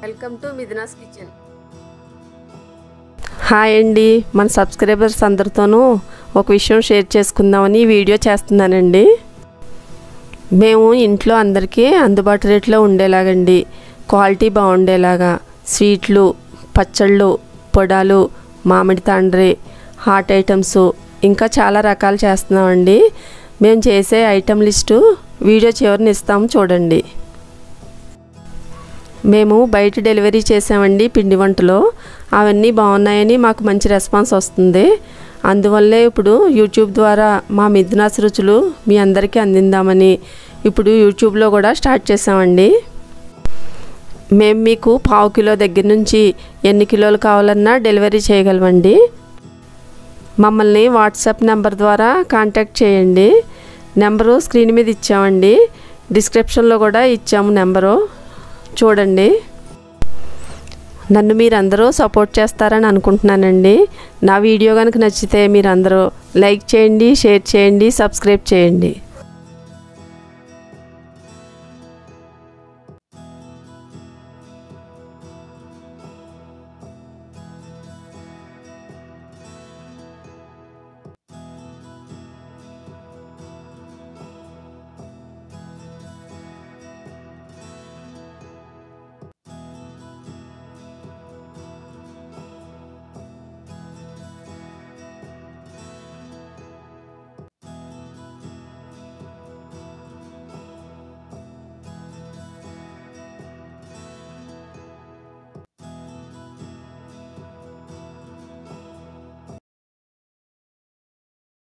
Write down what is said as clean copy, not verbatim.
Welcome to Mithuna's kitchen. Hi అండి, మన subscribers అందరితోనూ ఒక విషయం షేర్ చేసుకుందామని వీడియో చేస్తున్నానండి. మేము ఇంట్లో అందరికీ అందుబాటు రేట్లో ఉండేలాగండి, క్వాలిటీ బాగుండేలాగా స్వీట్లు, పచ్చళ్ళు, పొడాలు, మామిడి తాండ్రి, హాట్ ఐటమ్స్ ఇంకా చాలా రకాలు చేస్తున్నామండి. మేము చేసే ఐటమ్ లిస్టు వీడియో చివరిని ఇస్తాము చూడండి. మేము బయట డెలివరీ చేసామండి పిండి వంటలు, అవన్నీ బాగున్నాయని మాకు మంచి రెస్పాన్స్ వస్తుంది. అందువల్లే ఇప్పుడు యూట్యూబ్ ద్వారా మా మిథునాస్ రుచులు మీ అందరికీ అందిందామని ఇప్పుడు యూట్యూబ్లో కూడా స్టార్ట్ చేసామండి. మేము మీకు 1/2 కిలో దగ్గర నుంచి ఎన్ని కిలోలు కావాలన్నా డెలివరీ చేయగలమండి. మమ్మల్ని వాట్సాప్ నెంబర్ ద్వారా కాంటాక్ట్ చేయండి. నెంబరు స్క్రీన్ మీద ఇచ్చామండి, డిస్క్రిప్షన్లో కూడా ఇచ్చాము నెంబరు, చూడండి. నన్ను మీరందరూ సపోర్ట్ చేస్తారని అనుకుంటున్నానండి. నా వీడియో కనుక నచ్చితే మీరందరూ లైక్ చేయండి, షేర్ చేయండి, సబ్స్క్రైబ్ చేయండి.